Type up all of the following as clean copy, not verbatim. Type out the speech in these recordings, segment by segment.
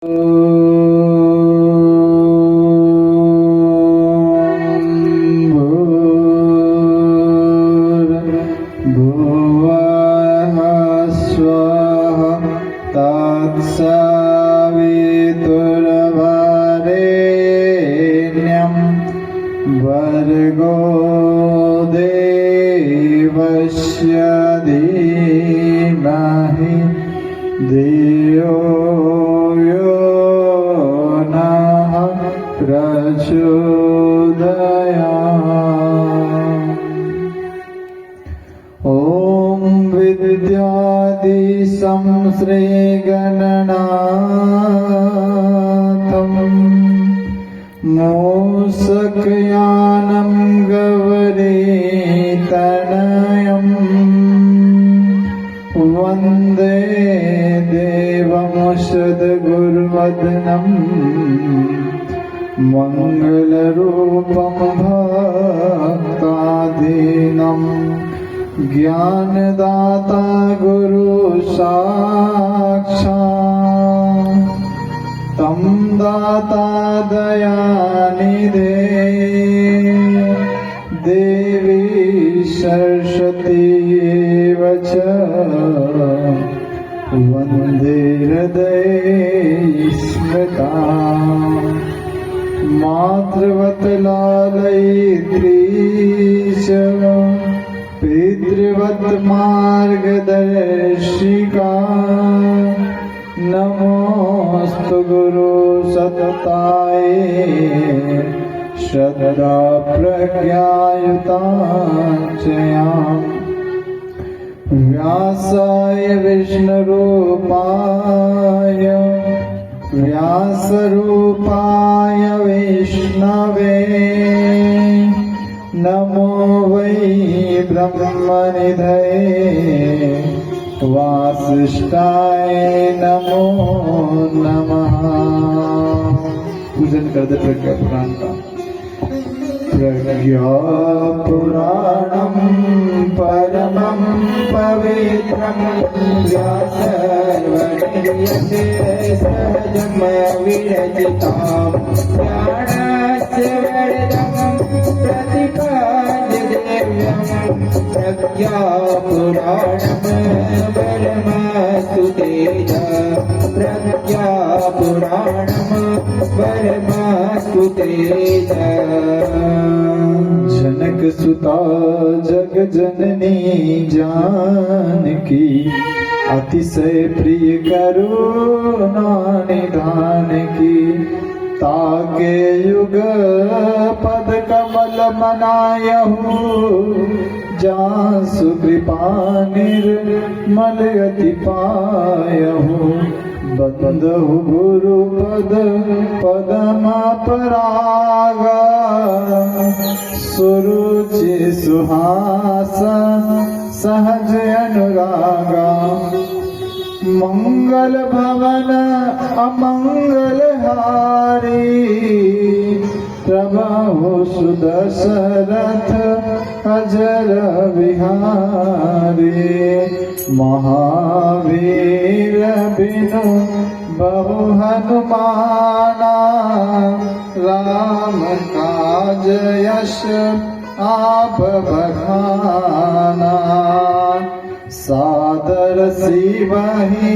भर्गो देवस्य धीमहि धियो यो नः प्रचोदयात्। ॐ विद्याधीशं श्रीगणनाथं मूषकयानं गौरीतनयं वन्दे देवं सद्गुरुवदनं मङ्गलरूपं भक्तादीनं ज्ञानदाता गुरु साक्षात् तं दाता दयानिधे देवी सरस्वती एव च वन्दे हृदये स्मृताम्। मातृवत् लालयित्री च पितृवत् मार्गदर्शिका नमोस्तु गुरु सत्ताये श्रद्धा प्रज्ञायुताचयाम्। व्यासाय विष्णुरूपाय व्यासरूपाय विष्णवे नमो वै ब्रह्मनिधये वासिष्ठाय नमो नमः। पूजन करते प्रज्ञा पुराण का। प्रज्ञा पुराणं परमं पवित्रं व्यासर्वणीयते सहजं विरचितां ज्ञानस्य वरदं प्रतिपाद्यदेव्यं प्रज्ञा पुराणं परमस्तु तेज प्रज्ञा पुराणं परमस्तु तेज। जनक सुता जग जननी जानकी अतिशय प्रिय करुणा निधान की ताके युग पद कमल मनायहु जासु कृपा निर्मल अति पायहु बंदहु गुरु पद पदम परागा सुरुचि सुहासन सहज अनुरागा मंगल भवन अमंगल हारी प्रभु सुदशरथ अजर विहारी महावीर बिनु बहु हनुमाना राम काज यश आप बखाना सादर शिवहि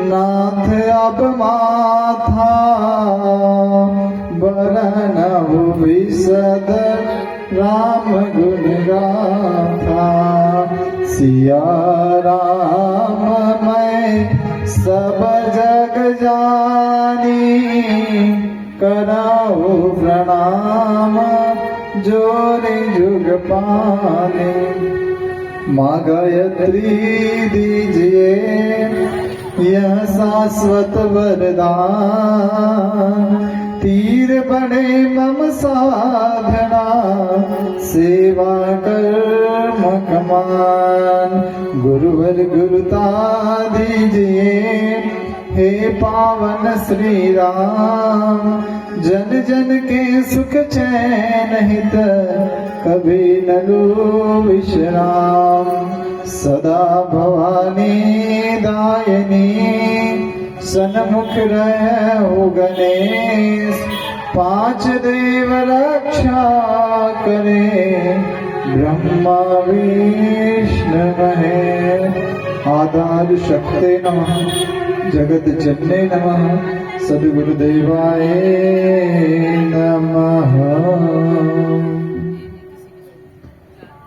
नाथ अब माथा बरनहु विशद राम गुण गाथा। सिया राम मैं सब जग जानी कराओ प्रणाम जोरे जुग पाने। माँ गायत्री दीजिए यह शाश्वत वरदान तीर बने मम साधना सेवा कर्म कमान। गुरुवर गुरुता दीजिए हे पावन श्री राम जन जन के सुख चैन हित कभी न लो विश्राम। सदा भवानी दायिनी सन्मुख रहु गणेश, पांच देव रक्षा करे, ब्रह्मा विष्णु महेश। आधार शक्ते नमः, जगत जनने नमः, सद्गुरुदेवाय नमः।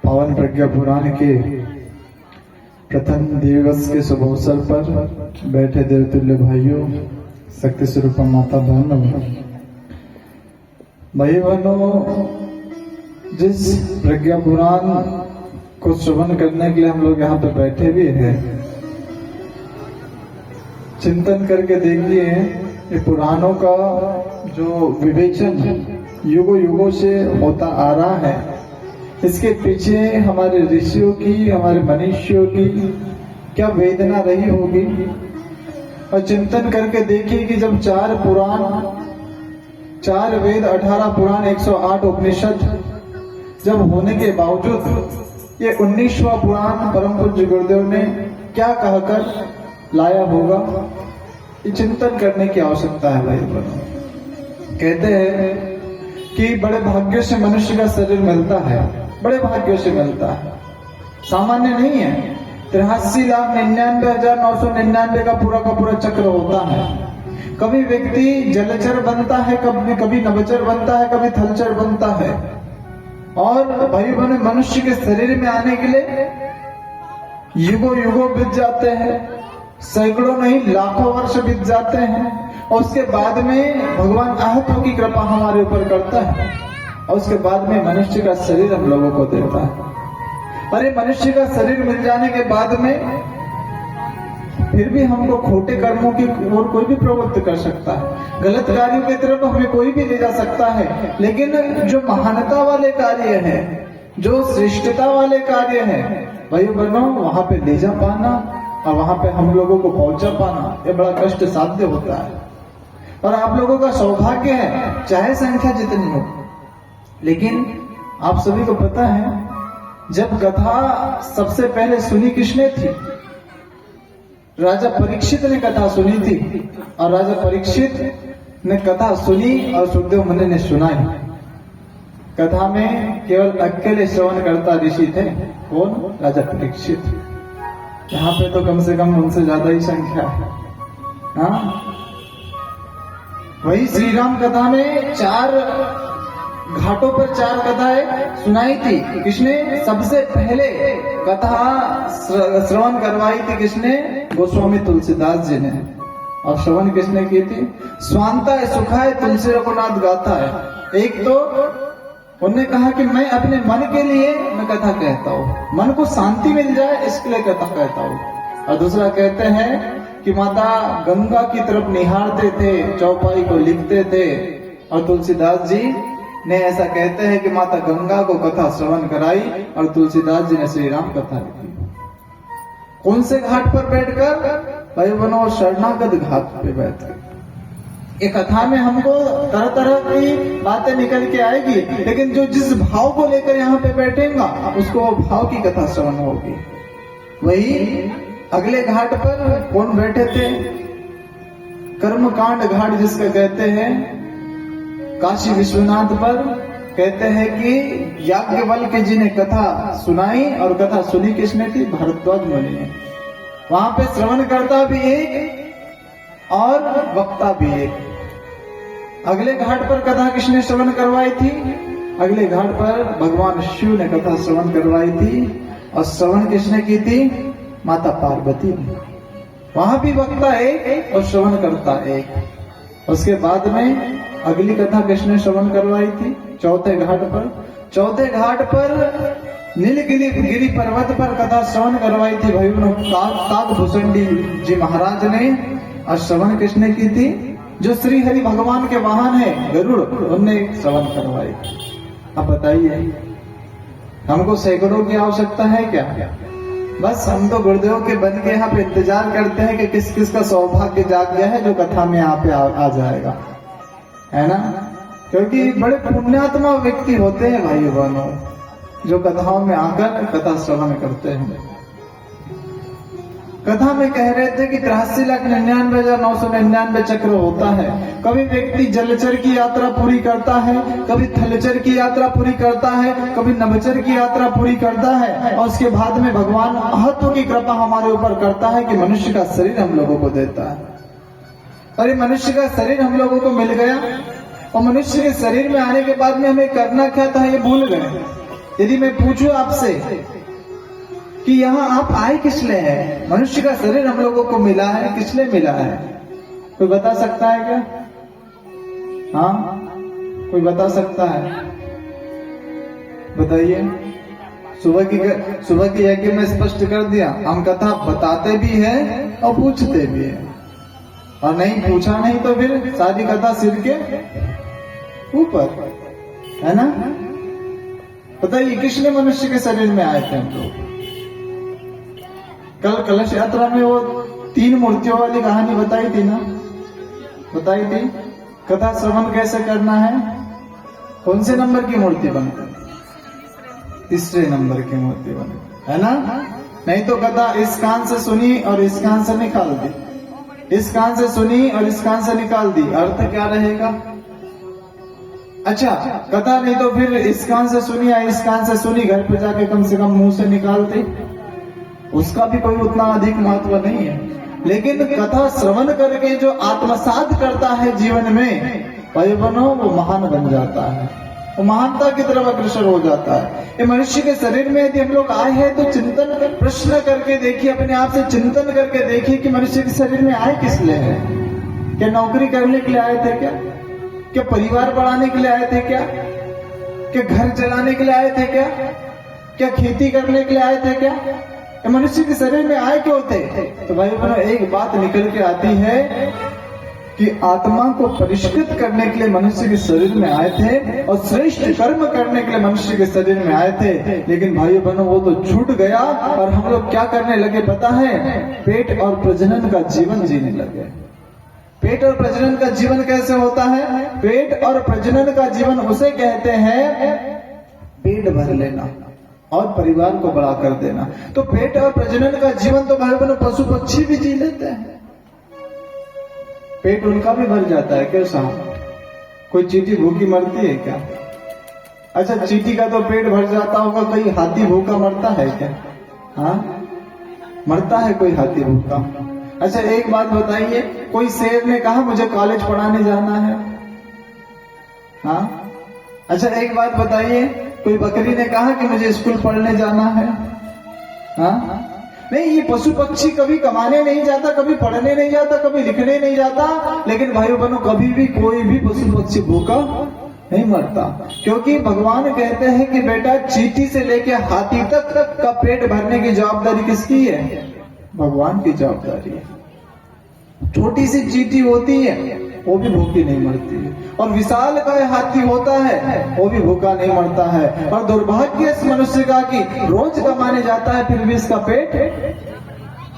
पावन प्रज्ञा पुराण के प्रथम दिवस के शुभ अवसर पर बैठे देवतुल्य भाइयों, शक्ति स्वरूप माता बहनों, भाई बहनों, जिस प्रज्ञा पुराण को श्रवण करने के लिए हम लोग यहाँ पे बैठे भी हैं, चिंतन करके देखिए ये पुराणों का जो विवेचन युगों युगों से होता आ रहा है, इसके पीछे हमारे ऋषियों की, हमारे मनुष्यों की क्या वेदना रही होगी। और चिंतन करके देखिए कि जब 4 पुराण, 4 वेद, 18 पुराण, 108 उपनिषद जब होने के बावजूद ये 19वां पुराण परम पूज्य गुरुदेव ने क्या कहकर लाया होगा, ये चिंतन करने की आवश्यकता है भाई बहनों। कहते हैं कि बड़े भाग्य से मनुष्य का शरीर मिलता है, बड़े भाग्य से मिलता है, सामान्य नहीं है। 83,99,999 का पूरा चक्र होता है। कभी व्यक्ति जलचर बनता है, कभी नभचर बनता है, कभी थलचर बनता है। और भाई बहनों, मनुष्य के शरीर में आने के लिए युगों युगों बीत जाते हैं, सैकड़ों नहीं लाखों वर्ष बीत जाते हैं। और उसके बाद में भगवान आहतों की कृपा हमारे ऊपर करता है, और उसके बाद में मनुष्य का शरीर हम लोगों को देता है। अरे मनुष्य का शरीर मिल जाने के बाद में फिर भी हमको खोटे कर्मों की ओर कोई भी प्रवृत्ति कर सकता है, गलत कार्यों की तरफ हमें कोई भी ले जा सकता है। लेकिन जो महानता वाले कार्य है, जो श्रेष्ठता वाले कार्य है, भाई बहनों, वहां पे ले जा पाना और वहां पे हम लोगों को पहुंचा पाना, ये बड़ा कष्ट साध्य होता है। और आप लोगों का सौभाग्य है, चाहे संख्या जितनी हो, लेकिन आप सभी को पता है जब कथा सबसे पहले सुनी किसने थी? राजा परीक्षित ने कथा सुनी थी। और राजा परीक्षित ने कथा सुनी और सुखदेव मुनि ने सुनाई। कथा में केवल अकेले श्रवण करता ऋषि थे। कौन? राजा परीक्षित। यहाँ पे तो कम से कम उनसे ज्यादा ही संख्या है। हाँ, वही श्री राम कथा में 4 घाटों पर 4 कथाएं सुनाई थी। किसने? सबसे पहले कथा श्रवण करवाई थी किसने? गोस्वामी तुलसीदास जी ने। और श्रवण किसने की थी? स्वांताय सुखाय तुलसी रघुनाथ गाथा है। एक तो उन्होंने कहा कि मैं अपने मन के लिए मैं कथा कहता हूँ, मन को शांति मिल जाए इसके लिए कथा कहता हूँ। और दूसरा कहते हैं कि माता गंगा की तरफ निहारते थे, चौपाई को लिखते थे। और तुलसीदास जी ने ऐसा कहते हैं कि माता गंगा को कथा श्रवण कराई और तुलसीदास जी ने श्री राम कथा लिखी। कौन से घाट पर बैठकर? भाई बनो, शरणागत घाट पे बैठकर। ये कथा में हमको तरह तरह की बातें निकल के आएगी, लेकिन जो जिस भाव को लेकर यहाँ पे बैठेगा उसको वो भाव की कथा श्रवण होगी। वही अगले घाट पर कौन बैठे थे? कर्मकांड घाट जिसका कहते हैं, काशी विश्वनाथ पर कहते हैं कि याज्ञवल्क्य जी ने कथा सुनाई। और कथा सुनी किसने थी? भारद्वाज मुनि ने। वहां पे श्रवण करता भी एक और वक्ता भी एक। अगले घाट पर कथा किसने श्रवण करवाई थी? अगले घाट पर भगवान शिव ने कथा श्रवण करवाई थी। और श्रवण किसने की थी? माता पार्वती ने। वहां भी वक्ता एक और श्रवण करता एक। उसके बाद में अगली कथा किसने श्रवण करवाई थी? चौथे घाट पर। चौथे घाट पर नीलगिरी पर्वत पर कथा श्रवण करवाई थी भाई बहनों, काकभूषणी जी महाराज ने। और श्रवण किसने की थी? जो श्री हरि भगवान के वाहन है गरुड़, उनने श्रवण करवाई। अब बताइए, हमको सैकड़ों की आवश्यकता है क्या? बस हम तो गुरुदेव के बन के यहाँ पे इंतजार करते हैं कि किस किस का सौभाग्य जाग गया है जो कथा में यहाँ पे आ जाएगा, है ना? क्योंकि बड़े पुण्यात्मा व्यक्ति होते हैं भाई बहनों, जो कथाओं में आकर कथा श्रवण करते हैं। कथा में कह रहे थे कि 83,99,999 चक्र होता है। कभी व्यक्ति जलचर की यात्रा पूरी करता है, कभी थलचर की यात्रा पूरी करता है, कभी नभचर की यात्रा पूरी करता है, और उसके बाद में भगवान महत्व की कृपा हमारे ऊपर करता है कि मनुष्य का शरीर हम लोगों को देता है। और ये मनुष्य का शरीर हम लोगों को मिल गया, और मनुष्य के शरीर में आने के बाद में हमें करना क्या था ये भूल गए। यदि मैं पूछूं आपसे कि यहाँ आप आए किस लिए हैं, मनुष्य का शरीर हम लोगों को मिला है, किस लिए मिला है, कोई बता सकता है क्या? हाँ, कोई बता सकता है? बताइए। सुबह की यज्ञ में स्पष्ट कर दिया, हम कथा बताते भी हैं और पूछते भी हैं, और नहीं पूछा नहीं तो फिर सारी कथा सिर के ऊपर, है ना? बताइए किस लिए मनुष्य के शरीर में आए थे हम लोग? कल कलश यात्रा में वो 3 मूर्तियों वाली कहानी बताई थी ना, बताई थी। कथा श्रवण कैसे करना है, कौन से नंबर की मूर्ति बनकर? तीसरे नंबर की मूर्ति बन, है ना? नहीं तो कथा इस कान से सुनी और इस कान से निकाल दी, इस कान से सुनी और इस कान से निकाल दी, अर्थ क्या रहेगा? अच्छा, कथा नहीं तो फिर इस कान से सुनी या इस कान से सुनी, घर पे जाके कम से कम मुंह से निकाल दी, उसका भी कोई उतना अधिक महत्व नहीं है। लेकिन कथा श्रवण करके जो आत्मसात करता है जीवन में, भाई बनो, वो महान बन जाता है, वो महानता की तरफ अग्रसर हो जाता है। ये मनुष्य के शरीर में यदि हम लोग आए हैं तो चिंतन प्रश्न करके देखिए, अपने आप से चिंतन करके देखिए कि मनुष्य के शरीर में आए किस लिए है? क्या नौकरी करने के लिए आए थे क्या? क्या परिवार बढ़ाने के लिए आए थे क्या? क्या घर चलाने के लिए आए थे क्या? क्या खेती करने के लिए आए थे क्या? मनुष्य के शरीर में आए क्यों थे? तो भाई बहनों, एक बात निकल के आती है कि आत्मा को परिष्कृत करने के लिए मनुष्य के शरीर में आए थे, और श्रेष्ठ कर्म करने के लिए मनुष्य के शरीर में आए थे। लेकिन भाइयों बहनों, वो तो छूट गया, और हम लोग क्या करने लगे पता है? पेट और प्रजनन का जीवन जीने लगे। पेट और प्रजनन का जीवन कैसे होता है? पेट और प्रजनन का जीवन उसे कहते हैं पेट भर लेना और परिवार को बड़ा कर देना। तो पेट और प्रजनन का जीवन तो भाई बहनों पशु पक्षी भी जी लेते हैं, पेट उनका भी भर जाता है। कैसा? कोई चींटी भूखी मरती है क्या? अच्छा, चींटी का तो पेट भर जाता होगा, कोई हाथी भूखा मरता है क्या? हाँ, मरता है कोई हाथी भूखा? अच्छा, एक बात बताइए, कोई शेर ने कहा मुझे कॉलेज पढ़ाने जाना है? हाँ। अच्छा, एक बात बताइए, कोई बकरी ने कहा कि मुझे स्कूल पढ़ने जाना है? हाँ? नहीं, ये पशु पक्षी कभी कमाने नहीं जाता, कभी पढ़ने नहीं जाता, कभी लिखने नहीं जाता, लेकिन भाइयों बहनों कभी भी कोई भी पशु पक्षी भूखा नहीं मरता, क्योंकि भगवान कहते हैं कि बेटा, चींटी से लेकर हाथी तक का पेट भरने की जवाबदारी किसकी है? भगवान की जवाबदारी है। छोटी सी चींटी होती है, वो भी भूखी नहीं मरती है, और विशाल का हाथी होता है, वो भी भूखा नहीं मरता है। और दुर्भाग्य इस मनुष्य का कि रोज कमाने जाता है, फिर भी इसका पेट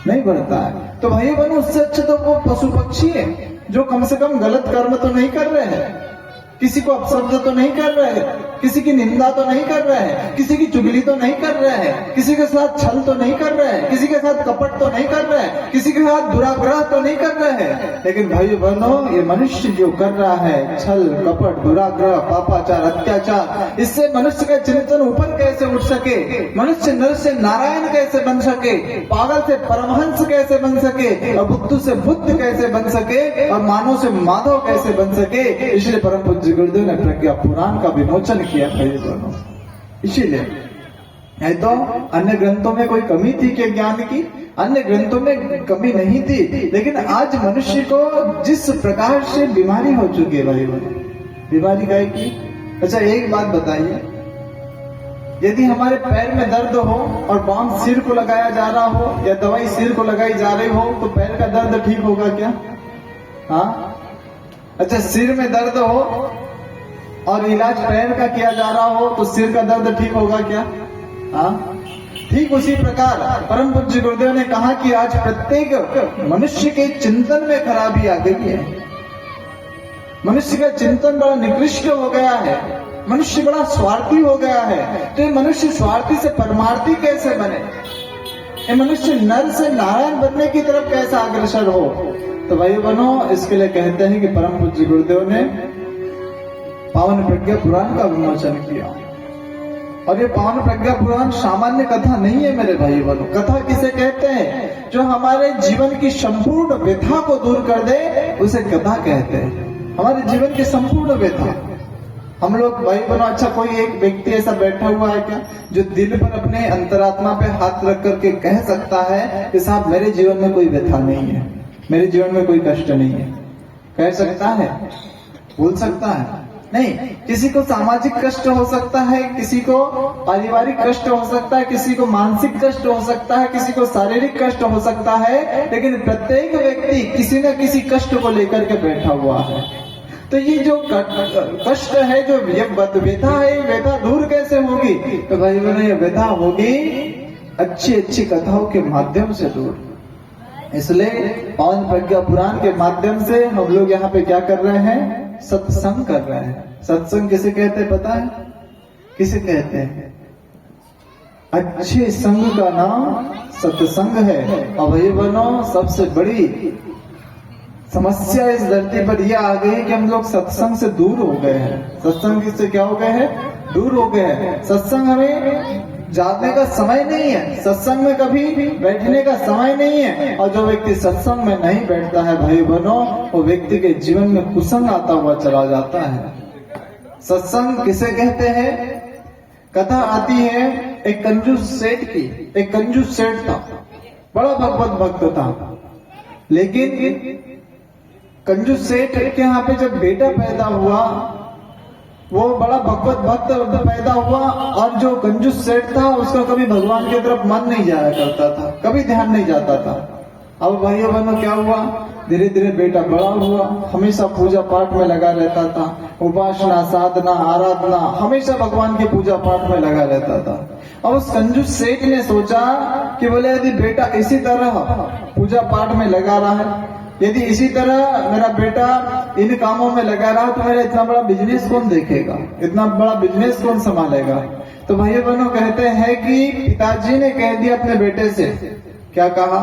नहीं भरता है। तो भाई बहनों, उससे अच्छा तो वो पशु पक्षी है जो कम से कम गलत कर्म तो नहीं कर रहे हैं, किसी को अपशब्द तो नहीं कर रहे हैं, किसी की निंदा तो नहीं कर रहे हैं, किसी की चुगली तो नहीं कर रहे हैं, किसी के साथ छल तो नहीं कर रहे हैं, किसी के साथ कपट तो नहीं कर रहे हैं, किसी के साथ दुराग्रह तो नहीं कर रहे हैं। लेकिन भाइयों बहनों, ये मनुष्य जो कर रहा है छल कपट दुराग्रह पापाचार अत्याचार, इससे मनुष्य का चिंतन ऊपर कैसे उठ सके, मनुष्य नर से नारायण कैसे बन सके, पागल से परमहंस कैसे बन सके, और बुद्ध से बुद्ध कैसे बन सके, और मानव से माधव कैसे बन सके, इसलिए परम पूज्य गुरुदेव ने प्रज्ञा पुराण का विमोचन किया भाई दोनों। इसीलिए है तो अन्य ग्रंथों में कोई कमी थी क्या ज्ञान की? अन्य ग्रंथों में कमी नहीं थी, लेकिन आज मनुष्य को जिस प्रकार से बीमारी हो चुकी है भाई बहनों, बीमारी काय की? अच्छा, एक बात बताइए, यदि हमारे पैर में दर्द हो और बाम सिर को लगाया जा रहा हो या दवाई सिर को लगाई जा रही हो, तो पैर का दर्द ठीक होगा क्या? हाँ? अच्छा, सिर में दर्द हो और इलाज पैर का किया जा रहा हो, तो सिर का दर्द ठीक होगा क्या? हाँ? ठीक उसी प्रकार परम पूज्य गुरुदेव ने कहा कि आज प्रत्येक मनुष्य के चिंतन में खराबी आ गई है, मनुष्य का चिंतन बड़ा निकृष्ट हो गया है, मनुष्य बड़ा स्वार्थी हो गया है। तो ये मनुष्य स्वार्थी से परमार्थी कैसे बने? ये मनुष्य नर से नारायण बनने की तरफ कैसा अग्रसर हो। तो भाई बहनों, इसके लिए कहते हैं कि परम पूज्य गुरुदेव ने पावन प्रज्ञा पुराण का विमोचन किया। और ये पावन प्रज्ञा पुराण सामान्य कथा नहीं है मेरे भाई बहनों। कथा किसे कहते हैं? जो हमारे जीवन की संपूर्ण व्यथा को दूर कर दे उसे कथा कहते हैं। हमारे जीवन की संपूर्ण व्यथा, हम लोग भाई बहनों, अच्छा कोई एक व्यक्ति ऐसा बैठा हुआ है क्या जो दिल पर अपने अंतरात्मा पे हाथ रख करके कह सकता है कि साहब मेरे जीवन में कोई व्यथा नहीं है, मेरे जीवन में कोई कष्ट नहीं है? कह सकता है? बोल सकता है? नहीं। किसी को सामाजिक कष्ट हो सकता है, किसी को पारिवारिक कष्ट हो सकता है, किसी को मानसिक कष्ट हो सकता है, किसी को शारीरिक कष्ट हो सकता है, लेकिन प्रत्येक व्यक्ति किसी न किसी कष्ट को लेकर के बैठा हुआ है। तो ये जो कष्ट है, जो व्यथा है, व्यथा दूर कैसे होगी? तो भाई बहनों, ये व्यथा होगी अच्छी अच्छी कथाओं के माध्यम से दूर। इसलिए पावन प्रज्ञा पुराण के माध्यम से हम लोग यहाँ पे क्या कर रहे हैं? सत्संग कर रहे हैं। सत्संग किसे कहते हैं पता है? किसे कहते हैं? अच्छे संग का नाम सत्संग है। और भाई बहनों, सबसे बड़ी समस्या इस धरती पर यह आ गई कि हम लोग सत्संग से दूर हो गए हैं। सत्संग से क्या हो गए हैं? दूर हो गए हैं। सत्संग हमें जाने का समय नहीं है, सत्संग में कभी बैठने का समय नहीं है। और जो व्यक्ति सत्संग में नहीं बैठता है भाई बहनों, वो व्यक्ति के जीवन में कुसंग आता हुआ चला जाता है। सत्संग किसे कहते हैं? कथा आती है एक कंजूस सेठ की। एक कंजूस सेठ था, बड़ा भगवत भक्त था, लेकिन कंजूस सेठ के यहाँ पे जब बेटा पैदा हुआ, वो बड़ा भगवत भक्त पैदा हुआ, और जो कंजूस सेठ था उसका कभी भगवान की तरफ मन नहीं जाया करता था, कभी ध्यान नहीं जाता था। अब भाइयों बहनों, क्या हुआ? धीरे धीरे बेटा बड़ा हुआ, हमेशा पूजा पाठ में लगा रहता था, उपासना, साधना, आराधना, हमेशा भगवान की पूजा पाठ में लगा रहता था। अब उस कंजूस सेठ ने सोचा कि बोले यदि बेटा इसी तरह पूजा पाठ में लगा रहा है, यदि इसी तरह मेरा बेटा इन कामों में लगा रहा तो मेरा इतना बड़ा बिजनेस कौन देखेगा, इतना बड़ा बिजनेस कौन संभालेगा? तो भाइयों बहनों, कहते हैं कि पिताजी ने कह दिया अपने बेटे से, क्या कहा?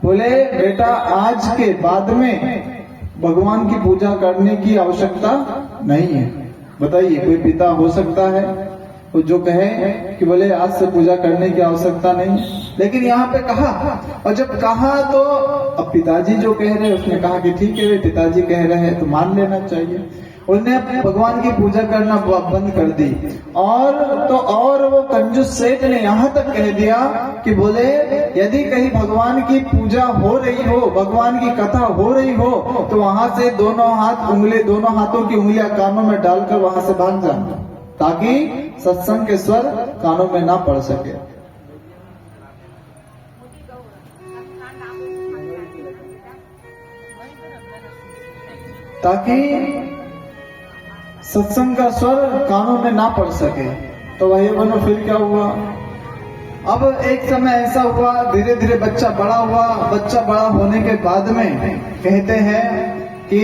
बोले बेटा, आज के बाद में भगवान की पूजा करने की आवश्यकता नहीं है। बताइए, कोई पिता हो सकता है वो जो कहे कि बोले आज से पूजा करने की आवश्यकता नहीं? लेकिन यहाँ पे कहा, और जब कहा तो अब पिताजी जो कह रहे हैं उसने कहा कि ठीक है, वे पिताजी कह रहे हैं तो मान लेना चाहिए। उसने भगवान की पूजा करना बंद कर दी। और वो कंजूस सेठ ने यहाँ तक कह दिया कि बोले यदि कहीं भगवान की पूजा हो रही हो, भगवान की कथा हो रही हो, तो वहां से दोनों हाथों की उंगलियां कानों में डालकर वहां से भाग जाना, ताकि सत्संग के स्वर कानों में ना पड़ सके। ताकि सत्संग का स्वर कानों में ना पड़ सके। तो वही बनो, फिर क्या हुआ? अब एक समय ऐसा हुआ, धीरे धीरे बच्चा बड़ा हुआ। बच्चा बड़ा होने के बाद में कहते हैं कि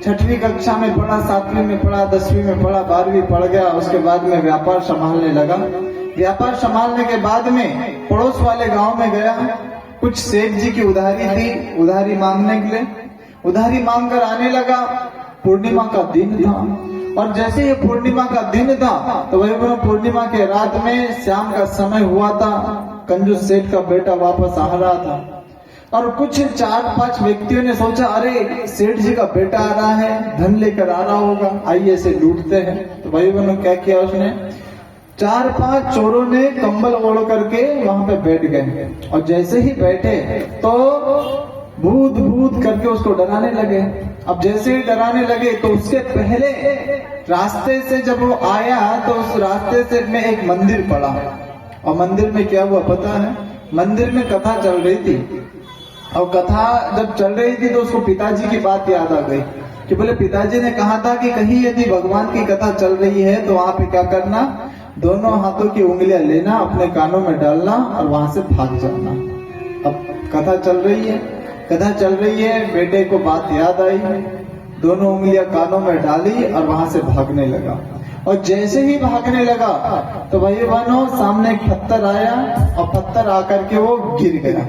6वीं कक्षा में पढ़ा, 7वीं में पढ़ा, 10वीं में पढ़ा, 12वीं पढ़ गया। उसके बाद में व्यापार संभालने लगा। व्यापार संभालने के बाद में पड़ोस वाले गांव में गया। कुछ सेठ जी की उधारी थी, उधारी मांगने के लिए उधारी मांग कर आने लगा। पूर्णिमा का दिन था, और जैसे ही पूर्णिमा का दिन था तो वही पूर्णिमा के रात में शाम का समय हुआ था। कंजूस सेठ का बेटा वापस आ रहा था, और कुछ 4-5 व्यक्तियों ने सोचा, अरे सेठ जी का बेटा आ रहा है, धन लेकर आ रहा होगा, आइए इसे लूटते हैं। तो भाई बहनों, क्या किया उसने? 4-5 चोरों ने कंबल ओढ़ करके वहां पे बैठ गए, और जैसे ही बैठे तो भूत भूत करके उसको डराने लगे। अब जैसे ही डराने लगे तो उसके पहले रास्ते से जब वो आया तो उस रास्ते से में एक मंदिर पड़ा, और मंदिर में क्या हुआ पता है? मंदिर में कथा चल रही थी, और कथा जब चल रही थी तो उसको पिताजी की बात याद आ गई कि बोले पिताजी ने कहा था कि कहीं यदि भगवान की कथा चल रही है तो वहां पे क्या करना, दोनों हाथों की उंगलियां लेना, अपने कानों में डालना और वहां से भाग जाना। अब कथा चल रही है, बेटे को बात याद आई, दोनों उंगलियां कानों में डाली और वहां से भागने लगा। और जैसे ही भागने लगा तो भाई बहनों सामने एक पत्थर आया और पत्थर आकर के वो गिर गया।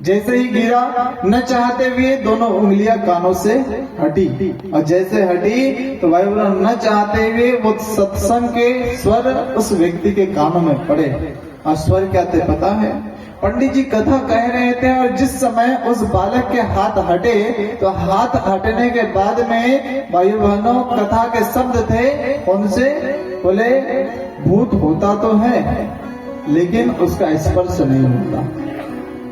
जैसे ही गिरा, न चाहते हुए दोनों उंगलियां कानों से हटी, और जैसे हटी तो भाई बहनों न चाहते हुए वो सत्संग के स्वर उस व्यक्ति के कानों में पड़े। और स्वर क्या थे पता है? पंडित जी कथा कह रहे थे और जिस समय उस बालक के हाथ हटे तो हाथ हटने के बाद में भाई बहनों कथा के शब्द थे कौन से? बोले भूत होता तो है लेकिन उसका स्पर्श नहीं होता।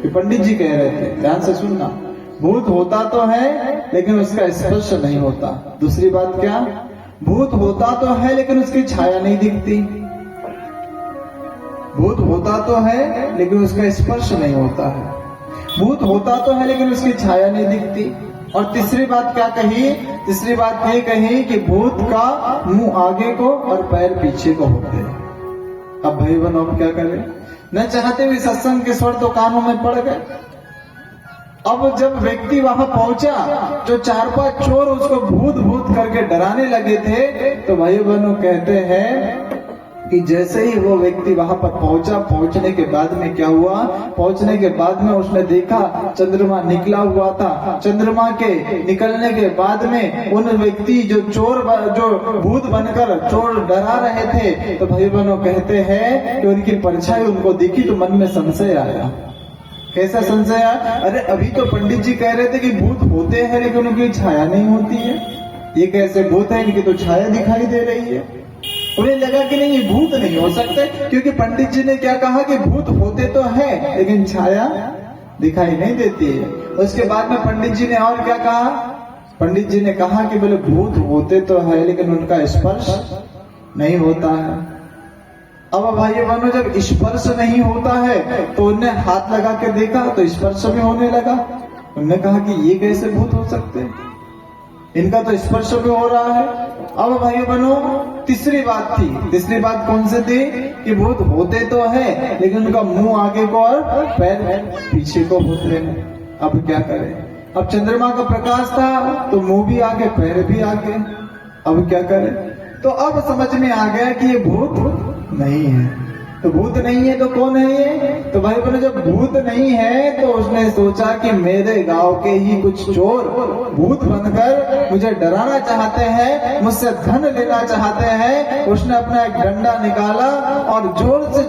ये पंडित जी कह रहे थे, ध्यान से सुनना। भूत होता तो है लेकिन उसका स्पर्श नहीं होता। दूसरी बात क्या? भूत होता तो है लेकिन उसकी छाया नहीं दिखती। भूत होता तो है लेकिन उसका स्पर्श नहीं होता है। भूत होता तो है लेकिन उसकी छाया नहीं दिखती। और तीसरी बात क्या कही? तीसरी बात ये कही कि भूत का मुंह आगे को और पैर पीछे को होते हैं। अब भाई बहनों अब क्या करें? न चाहते हुए सत्संग के स्वर तो कानों में पड़ गए। अब जब व्यक्ति वहां पहुंचा, जो 4-5 चोर उसको भूत भूत करके डराने लगे थे, तो भाई बहनों कहते हैं कि जैसे ही वो व्यक्ति वहां पर पहुंचा, पहुंचने के बाद में क्या हुआ? पहुंचने के बाद में उसने देखा चंद्रमा निकला हुआ था। चंद्रमा के निकलने के बाद में उन व्यक्ति जो भूत बनकर चोर डरा रहे थे, तो भाई बहनों कहते हैं कि उनकी परछाई उनको दिखी तो मन में संशय आया। कैसा संशय आया? अरे अभी तो पंडित जी कह रहे थे कि भूत होते हैं लेकिन उनकी छाया नहीं होती है, ये कैसे भूत है? इनकी तो छाया दिखाई दे रही है। उन्हें लगा कि नहीं, ये भूत नहीं हो सकते, क्योंकि पंडित जी ने क्या कहा कि भूत होते तो है लेकिन छाया दिखाई नहीं देती है। उसके बाद में पंडित जी ने और क्या कहा? पंडित जी ने कहा कि बोले भूत होते तो है लेकिन उनका स्पर्श नहीं होता है। अब भाई बहनों जब स्पर्श नहीं होता है तो उन्हें हाथ लगा के देखा तो स्पर्श भी होने लगा। उन्होंने कहा कि ये कैसे भूत हो सकते हैं, इनका तो स्पर्श भी हो रहा है। अब भाई बहनों तीसरी बात थी। तीसरी बात कौन सी थी? कि भूत होते तो है लेकिन उनका मुंह आगे को और पैर पीछे को होते हैं। अब क्या करें? अब चंद्रमा का प्रकाश था तो मुंह भी आगे पैर भी आगे। अब क्या करें? तो अब समझ में आ गया कि ये भूत नहीं है। तो भूत नहीं है तो कौन है ये? तो भाई बहनों जब भूत नहीं है तो उसने सोचा कि मेरे गांव के ही कुछ चोर भूत बनकर मुझे डराना चाहते हैं, मुझसे धन लेना चाहते हैं। उसने अपना एक डंडा निकाला और जोर से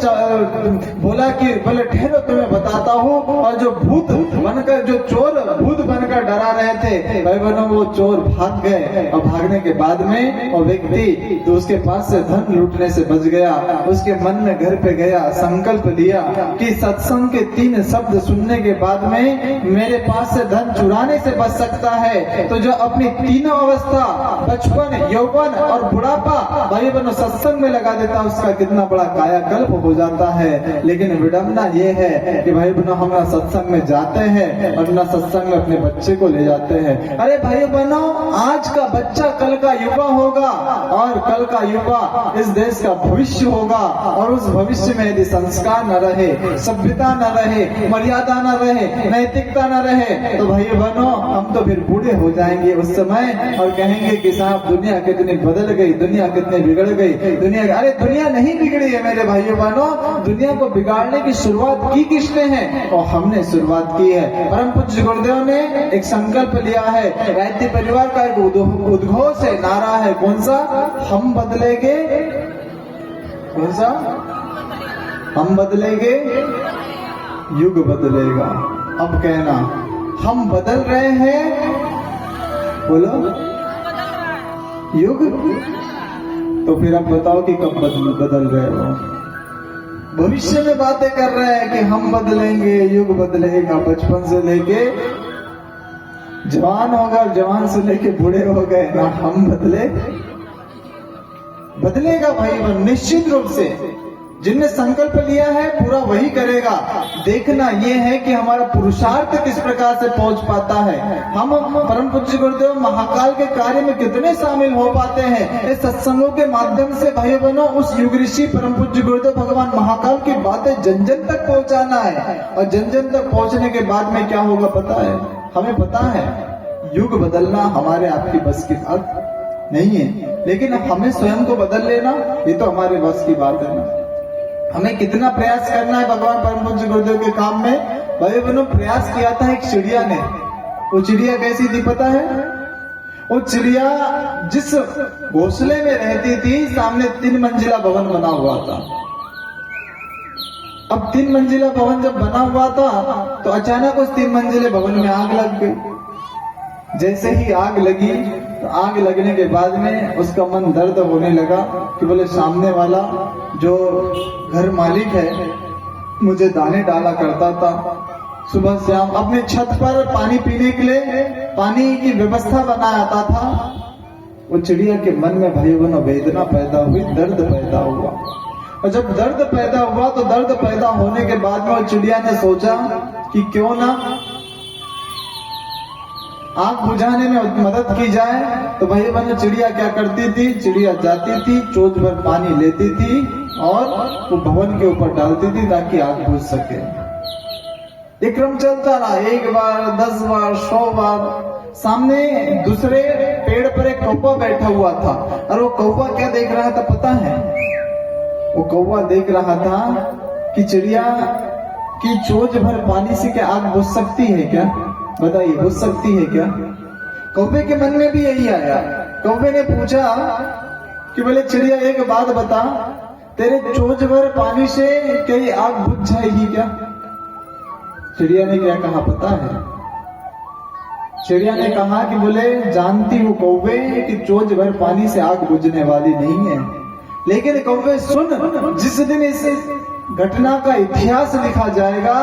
बोला कि बोले ठहरो तुम्हें बताता हूँ। और जो भूत बनकर, जो चोर भूत बनकर डरा रहे थे, भाई बहनों वो चोर भाग गए। और भागने के बाद में वो व्यक्ति तो उसके पास से धन लूटने से बच गया। उसके मन में घर पे गया, संकल्प लिया कि सत्संग के 3 शब्द सुनने के बाद में मेरे पास से धन चुराने से बच सकता है। तो जो अपनी तीनों अवस्था, बचपन, यौवन और बुढ़ापा भाई बहनों सत्संग में लगा देता, उसका कितना बड़ा कायाकल्प हो जाता है। लेकिन विडंबना ये है कि भाई बहनों हम ना सत्संग में जाते हैं और ना सत्संग में अपने बच्चे को ले जाते हैं। अरे भाई बहनों आज का बच्चा कल का युवा होगा और कल का युवा इस देश का भविष्य होगा। और उस भविष्य में यदि संस्कार न रहे, सभ्यता न रहे, मर्यादा न रहे, नैतिकता न रहे, तो भाई बहनों हम तो फिर बूढ़े हो जाएंगे उस समय और कहेंगे कि साहब दुनिया कितनी बदल गई, दुनिया कितनी बिगड़ गई। दुनिया, अरे दुनिया नहीं बिगड़ी है मेरे भाइयों बहनों, दुनिया को बिगाड़ने की शुरुआत की किसने है? और हमने शुरुआत की है। परम पूज्य गुरुदेव ने एक संकल्प लिया है, गायत्री परिवार का एक उद्घोष है, नारा है, कौन सा? हम बदलेंगे। कौन सा? हम बदलेंगे, युग बदलेगा। अब कहना हम बदल रहे हैं, बोलो युग। तो फिर आप बताओ कि कब बदल रहे हो? भविष्य में बातें कर रहे हैं कि हम बदलेंगे, युग बदलेगा। बचपन से लेके जवान होगा, जवान से लेके बूढ़े हो गए ना, हम बदलेगा भाई निश्चित रूप से। जिनने संकल्प लिया है पूरा वही करेगा। देखना यह है कि हमारा पुरुषार्थ किस प्रकार से पहुंच पाता है। हम परम पूज्य गुरुदेव महाकाल के कार्य में कितने शामिल हो पाते हैं। इस सत्संगों के माध्यम से भाई बहनों उस युग ऋषि परम पूज्य गुरुदेव भगवान महाकाल की बातें जन जन तक पहुंचाना है। और जन जन तक पहुंचने के बाद में क्या होगा पता है? हमें पता है युग बदलना हमारे आपकी बस की बात नहीं है, लेकिन हमें स्वयं को बदल लेना ये तो हमारे बस की बात है ना। हमें कितना प्रयास करना है भगवान परम पूज्य गुरुदेव के काम में। भाई बहनों, प्रयास किया था एक चिड़िया ने। वो चिड़िया कैसी थी पता है? वो चिड़िया जिस घोंसले में रहती थी सामने 3 मंजिला भवन बना हुआ था। अब 3 मंजिला भवन जब बना हुआ था तो अचानक उस 3 मंजिले भवन में आग लग गई। जैसे ही आग लगी तो आग लगने के बाद में उसका मन दर्द होने लगा कि बोले सामने वाला जो घर मालिक है मुझे दाने डाला करता था, सुबह शाम अपने छत पर पानी पीने के लिए पानी की व्यवस्था बनाता था। वो चिड़िया के मन में भाई बहनों वेदना पैदा हुई, दर्द पैदा हुआ। और जब दर्द पैदा हुआ तो दर्द पैदा होने के बाद में वो चिड़िया ने सोचा कि क्यों ना आग बुझाने में मदद की जाए। तो भाई बहनों, चिड़िया क्या करती थी? चिड़िया जाती थी, चोंच भर पानी लेती थी और वो भवन के ऊपर डालती थी ताकि आग बुझ सके। ये क्रम चलता रहा, 1 बार 10 बार 100 बार। सामने दूसरे पेड़ पर एक कौवा बैठा हुआ था और वो कौवा क्या देख रहा था पता है? वो कौवा देख रहा था कि चिड़िया की चोंच भर पानी से क्या आग बुझ सकती है क्या? बताइए, बुझ सकती है क्या? कौवे के मन में भी यही आया। कौवे ने पूछा कि बोले चिड़िया एक बात बता, तेरे चोंच भर पानी से क्या ये आग बुझ जाएगी क्या? चिड़िया ने क्या कहा पता है? चिड़िया ने कहा कि बोले जानती हूँ कौवे कि चोंच भर पानी से आग बुझने वाली नहीं है, लेकिन कौवे सुन, जिस दिन इस घटना का इतिहास लिखा जाएगा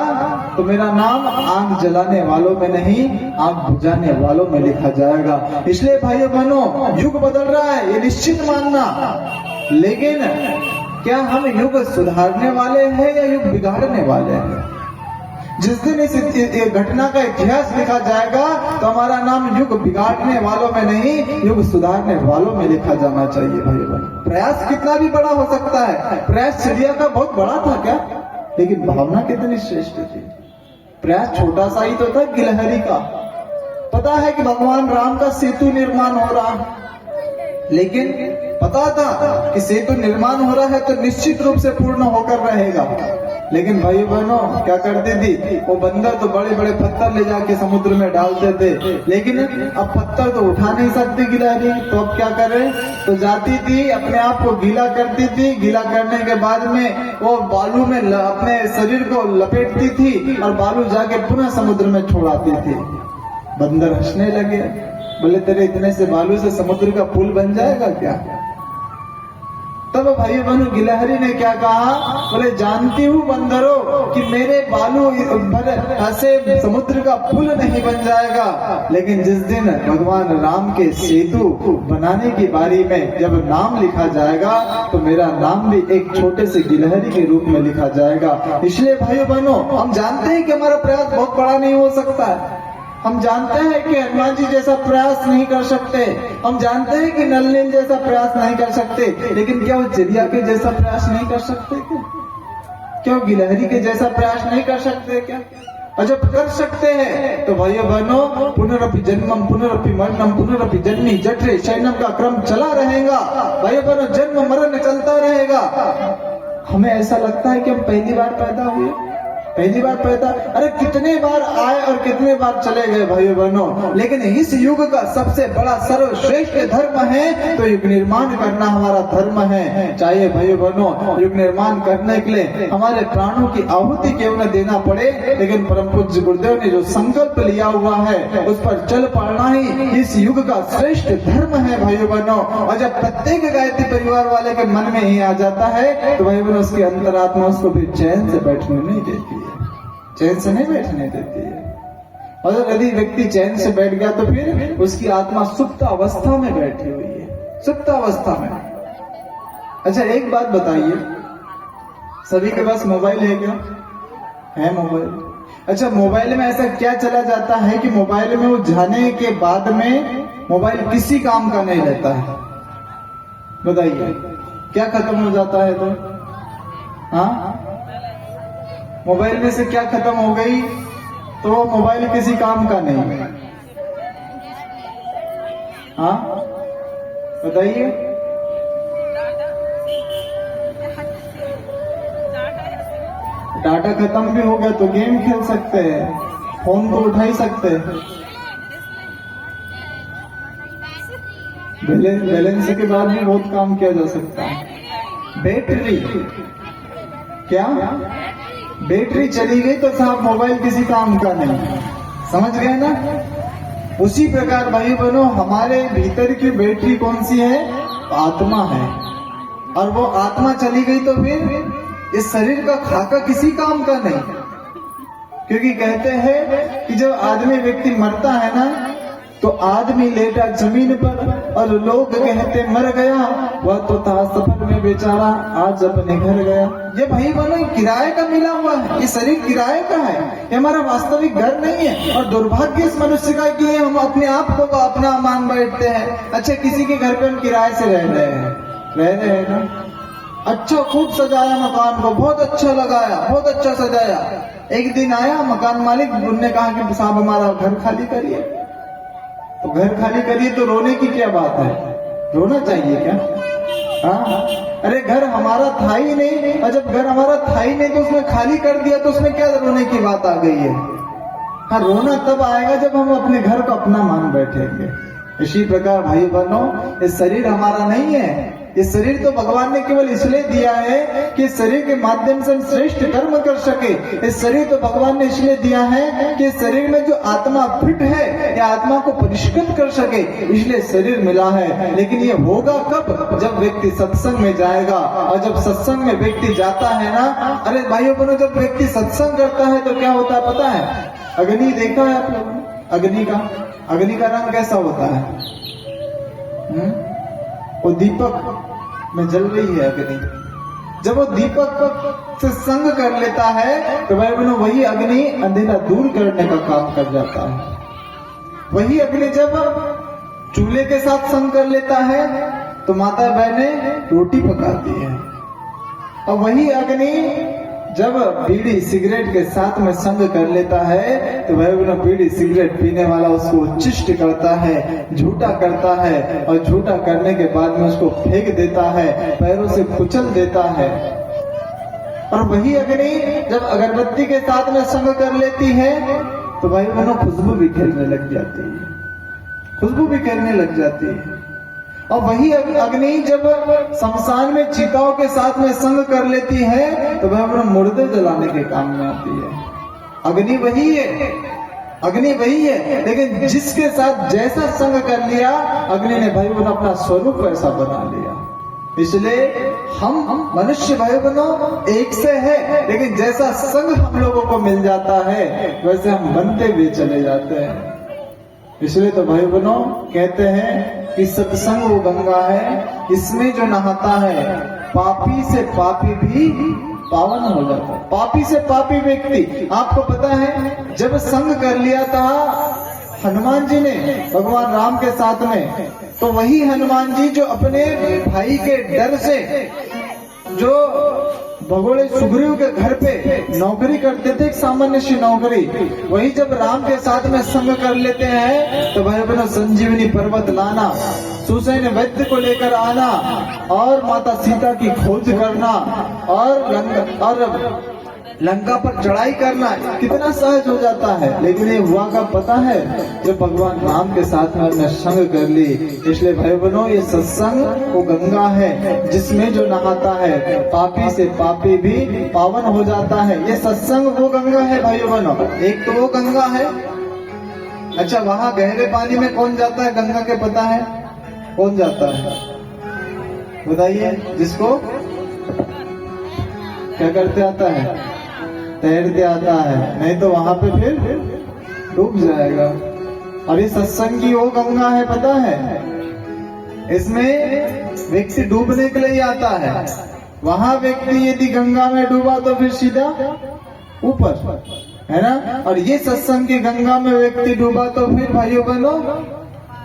तो मेरा नाम आग जलाने वालों में नहीं, आग बुझाने वालों में लिखा जाएगा। इसलिए भाइयों बहनों, युग बदल रहा है ये निश्चित मानना, लेकिन क्या हम युग सुधारने वाले हैं या युग बिगाड़ने वाले हैं? जिस दिन इस घटना का इतिहास लिखा जाएगा तो हमारा नाम युग बिगाड़ने वालों में नहीं, युग सुधारने वालों में लिखा जाना चाहिए। भाई बहन, प्रयास कितना भी बड़ा हो सकता है। प्रयास चिड़िया का बहुत बड़ा था क्या, लेकिन भावना कितनी श्रेष्ठ थी। प्रयास छोटा सा ही तो था, गिलहरी का। पता है कि भगवान राम का सेतु निर्माण हो रहा, लेकिन पता था कि सेतु निर्माण हो रहा है तो निश्चित रूप से पूर्ण होकर रहेगा। लेकिन भाई बहनों, क्या करती थी वो बंदर? तो बड़े बड़े पत्थर ले जाके समुद्र में डालते थे, लेकिन अब पत्थर तो उठा नहीं सकती गिलहरी, तो अब क्या करे? तो जाती थी, अपने आप को गीला करती थी, गीला करने के बाद में वो बालू में अपने शरीर को लपेटती थी और बालू जाके पुनः समुद्र में छोड़ाती थी। बंदर हंसने लगे, बोले तेरे इतने से बालू से समुद्र का पुल बन जाएगा क्या? तब भाई बहनों, गिलहरी ने क्या कहा? बोले जानती हूँ बंदरों कि मेरे बालू ऐसे समुद्र का पुल नहीं बन जाएगा, लेकिन जिस दिन भगवान राम के सेतु बनाने की बारी में जब नाम लिखा जाएगा तो मेरा नाम भी एक छोटे से गिलहरी के रूप में लिखा जाएगा। इसलिए भाइयों बहनों, हम जानते हैं कि हमारा प्रयास बहुत बड़ा नहीं हो सकता है। हम जानते हैं कि हनुमान जी जैसा प्रयास नहीं कर सकते, हम जानते हैं कि नल नील जैसा प्रयास नहीं कर सकते, लेकिन क्या वो चिड़िया के जैसा प्रयास नहीं कर सकते क्या? क्या वो गिलहरी के जैसा प्रयास नहीं कर सकते क्या? और जब कर सकते हैं तो भाइयों बहनों, पुनरपि जन्मम पुनरपि मरणम पुनरपि जन्मी जठरे शयनम का क्रम चला रहेगा। भाइयों बहनों, जन्म मरण चलता रहेगा। हमें ऐसा लगता है कि हम पहली बार पैदा हुए, पहली बार पैदा, अरे कितने बार आए और कितने बार चले गए भाइयों बहनों, लेकिन इस युग का सबसे बड़ा सर्वश्रेष्ठ धर्म है तो युग निर्माण करना हमारा धर्म है। चाहे भाइयों बहनों युग निर्माण करने के लिए हमारे प्राणों की आहुति क्यों न देना पड़े, लेकिन परम पूज्य गुरुदेव ने जो संकल्प लिया हुआ है उस पर चल पड़ना ही इस युग का श्रेष्ठ धर्म है भाइयों बहनों। और जब प्रत्येक गायत्री परिवार वाले के मन में ही आ जाता है तो भाई बहनों, उसकी अंतरात्मा उसको भी चैन से बैठने नहीं देती है, चैन से नहीं बैठने देती है। और यदि व्यक्ति चैन से बैठ गया तो फिर उसकी आत्मा सुप्त अवस्था में बैठी हुई है, सुप्त अवस्था में। अच्छा एक बात बताइए, सभी के पास मोबाइल है क्या? है मोबाइल। अच्छा, मोबाइल में ऐसा क्या चला जाता है कि मोबाइल में वो जाने के बाद में मोबाइल किसी काम का नहीं रहता है? बताइए, क्या खत्म हो जाता है? तो हाँ, मोबाइल में से क्या खत्म हो गई तो मोबाइल किसी काम का नहीं। हाँ, बताइए। डाटा खत्म भी हो गया तो गेम खेल सकते हैं, फोन तो उठा ही सकते हैं। बैलेंस के बाद भी बहुत काम किया जा सकता है। बैटरी क्या, बैटरी चली गई तो साहब मोबाइल किसी काम का नहीं, समझ गए ना। उसी प्रकार भाई बहनों हमारे भीतर की बैटरी कौन सी है, आत्मा है। और वो आत्मा चली गई तो फिर इस शरीर का खाका किसी काम का नहीं। क्योंकि कहते हैं कि जब आदमी व्यक्ति मरता है ना तो आदमी लेटा जमीन पर और लोग कहते मर गया, वह तो था सफर में बेचारा, आज अपने घर गया। ये भाई बहनों किराए का मिला हुआ है, ये शरीर किराए का है, ये हमारा वास्तविक घर नहीं है। और दुर्भाग्य इस मनुष्य का कि हम अपने आप को अपना मान बैठते हैं। अच्छा किसी के घर पे हम किराए से रह रहे हैं ना, अच्छा खूब सजाया मकान को, बहुत अच्छा लगाया, बहुत अच्छा सजाया। एक दिन आया मकान मालिक, उनने कहा कि साहब हमारा घर खाली करिए। तो घर खाली करिए तो रोने की क्या बात है, रोना चाहिए क्या? हाँ, अरे घर हमारा था ही नहीं, और जब घर हमारा था ही नहीं तो उसमें खाली कर दिया तो उसमें क्या रोने की बात आ गई है? हाँ, रोना तब आएगा जब हम अपने घर को अपना मान बैठेंगे। इसी प्रकार भाई बहनों ये शरीर हमारा नहीं है, ये शरीर तो भगवान ने केवल इसलिए दिया है कि शरीर के माध्यम से हम श्रेष्ठ कर्म कर सके। इस शरीर तो भगवान ने इसलिए दिया है कि शरीर में जो आत्मा फिट है या आत्मा को परिष्कृत कर सके, इसलिए शरीर मिला है। लेकिन ये होगा कब, जब व्यक्ति सत्संग में जाएगा। और जब सत्संग में व्यक्ति जाता है ना, अरे भाइयों बहनों जब व्यक्ति सत्संग करता है तो क्या होता है पता है? अग्नि देखा है आप लोगों ने? अग्नि का रंग कैसा होता है? वो दीपक में जल रही है अग्नि। जब वो दीपक से संग कर लेता है तो भाई बहनों वही अग्नि अंधेरा दूर करने का काम कर जाता है। वही अग्नि जब चूल्हे के साथ संग कर लेता है तो माता बहने रोटी पकाती है। और वही अग्नि जब बीड़ी सिगरेट के साथ में संग कर लेता है तो वह बीड़ी सिगरेट पीने वाला उसको उच्छिष्ट करता है, झूठा करता है, और झूठा करने के बाद में उसको फेंक देता है, पैरों से कुचल देता है। और वही अग्नि जब अगरबत्ती के साथ में संग कर लेती है तो भाई बहनों खुशबू बिखेरने लग जाती है, खुशबू बिखेरने लग जाती है। और वही अग्नि जब शमशान में चिताओं के साथ में संग कर लेती है तो वह मुर्दे जलाने के काम में आती है। अग्नि वही है, अग्नि वही है, लेकिन जिसके साथ जैसा संग कर लिया अग्नि ने भाई बहनों अपना स्वरूप वैसा बना लिया। इसलिए हम मनुष्य भाई बहनों एक से है, लेकिन जैसा संग हम लोगों को मिल जाता है वैसे हम बनते हुए चले जाते हैं। इसलिए तो भाई बहनों कहते हैं कि सत्संग वो गंगा है, इसमें जो नहाता है पापी से पापी भी पावन हो जाता है। पापी से पापी व्यक्ति, आपको पता है जब संग कर लिया था हनुमान जी ने भगवान राम के साथ में, तो वही हनुमान जी जो अपने भाई के डर से जो भगोड़े सुग्रीव के घर पे नौकरी करते थे, एक सामान्य सी नौकरी, वही जब राम के साथ में संग कर लेते हैं तो भाई बहनों संजीवनी पर्वत लाना, सुसैन वैद्य को लेकर आना, और माता सीता की खोज करना, और लंका पर चढ़ाई करना कितना सहज हो जाता है। लेकिन ये हुआ का पता है जब भगवान राम के साथ में हमने संग कर ली। इसलिए भाई बहनों ये सत्संग वो गंगा है जिसमें जो नहाता है पापी से पापी भी पावन हो जाता है। ये सत्संग वो गंगा है भाइयों बहनों, एक तो वो गंगा है। अच्छा वहां गहरे पानी में कौन जाता है गंगा के पता है? कौन जाता है बताइए? जिसको क्या करते आता है, तैरते आता है, नहीं तो वहां पे फिर डूब जाएगा। और ये सत्संग की वो गंगा है पता है, इसमें व्यक्ति डूबने के लिए आता है। वहां व्यक्ति यदि गंगा में डूबा तो फिर सीधा ऊपर, है ना। और ये सत्संग की गंगा में व्यक्ति डूबा तो फिर भाइयों बहनों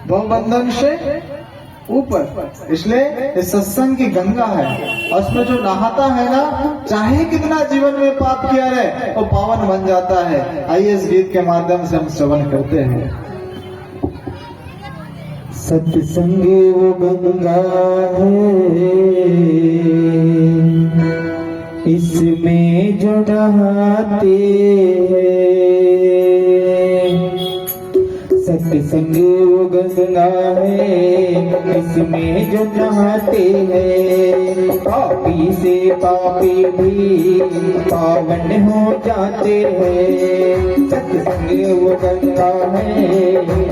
भवबंधन से ऊपर। इसलिए इस सत्संग की गंगा है, और उसमें जो नहाता है ना चाहे कितना जीवन में पाप किया रहे वो पावन बन जाता है। आइए इस गीत के माध्यम से हम श्रवण करते हैं। सत्संग वो गंगा है, इसमें जो नहाते हैं। सत्संग वो गंगा है, इसमें जो नहाते हैं। पापी से पापी भी पावन हो जाते हैं। सत्संग वो गंगा है,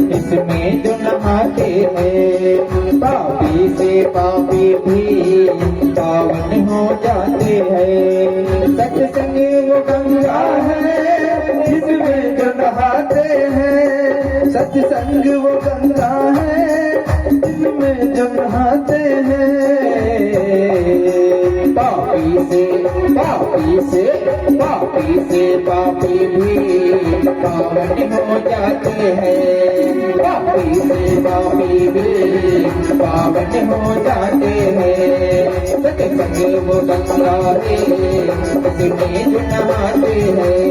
इसमें जो नहाते हैं। पापी से पापी भी पावन हो जाते हैं। सत्संग वो गंगा है, इसमें जो नहाते हैं। सत्संग वो गंगा है, इसमें जो नहाते हैं। पापी से पापी भी पावन हो जाते हैं। पापी से पापी भी पावन हो जाते हैं। सत्संग वो गंगा है, इसमें जो नहाते हैं।